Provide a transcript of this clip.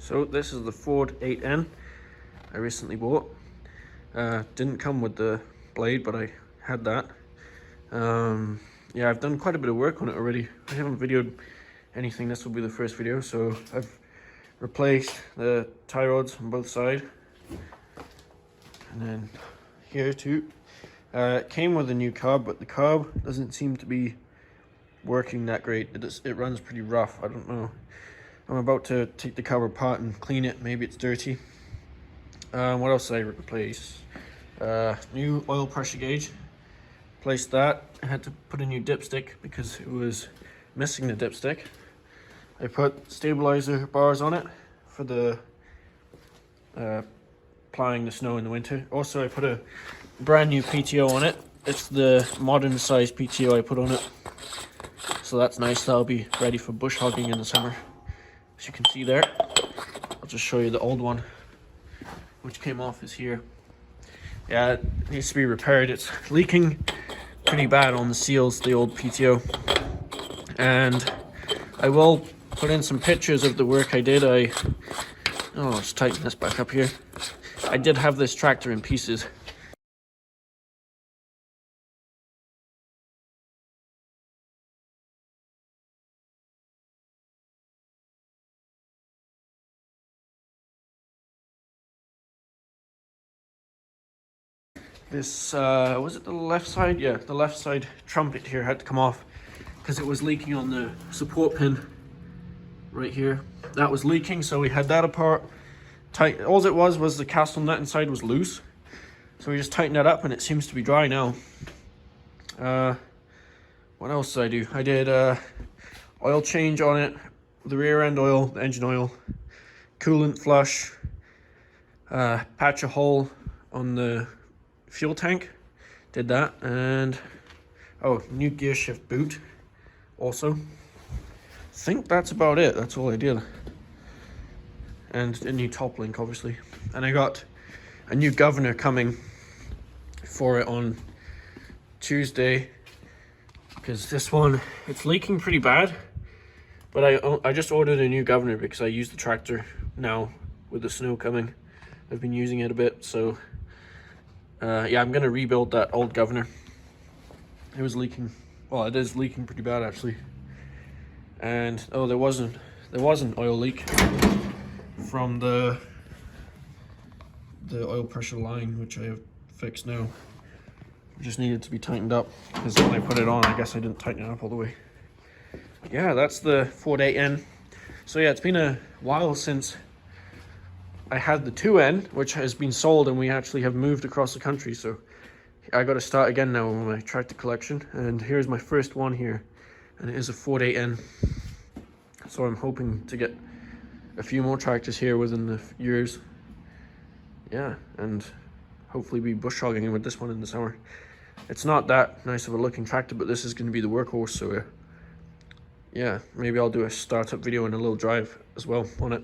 So this is the Ford 8N I recently bought. Didn't come with the blade, but I had that. Yeah, I've done quite a bit of work on it already. I haven't videoed anything. This will be the first video. So I've replaced the tie rods on both sides, and then here too. It came with a new carb, but the carb doesn't seem to be working that great. It runs pretty rough. I don't know. I'm about to take the carb apart and clean it. Maybe it's dirty. What else did I replace? New oil pressure gauge. Replaced that. I had to put a new dipstick because it was missing the dipstick. I put stabilizer bars on it for the plowing the snow in the winter. Also, I put a brand new PTO on it. It's the modern size PTO I put on it. So that's nice. That'll be ready for bush hogging in the summer. As you can see there, I'll just show you the old one, which came off is here. Yeah, it needs to be repaired. It's leaking pretty bad on the seals, the old PTO. And I will put in some pictures of the work I did. Let's tighten this back up here. I did have this tractor in pieces. This, was it the left side? Yeah, the left side trumpet here had to come off because it was leaking on the support pin right here. That was leaking, so we had that apart. All it was the castle nut inside was loose. So we just tightened that up and it seems to be dry now. What else did I do? I did oil change on it, the rear end oil, the engine oil, coolant flush, patch a hole on the fuel tank, did that, and new gear shift boot also. I think that's about it. That's all I did. And a new top link, obviously. And I got a new governor coming for it on Tuesday, because this one, it's leaking pretty bad, but I just ordered a new governor because I use the tractor now with the snow coming. I've been using it a bit, so yeah, I'm gonna rebuild that old governor. It was leaking. Well, it is leaking pretty bad actually. And there was an oil leak from the oil pressure line, which I have fixed now. It just needed to be tightened up because when I put it on, I guess I didn't tighten it up all the way. But yeah, that's the Ford 8N. So yeah, it's been a while since I had the 2N, which has been sold, and we actually have moved across the country. So I got to start again now with my tractor collection. And here's my first one here, and it is a Ford 8N. So I'm hoping to get a few more tractors here within the years. Yeah, and hopefully be bush hogging with this one in the summer. It's not that nice of a looking tractor, but this is going to be the workhorse. So yeah, maybe I'll do a startup video and a little drive as well on it.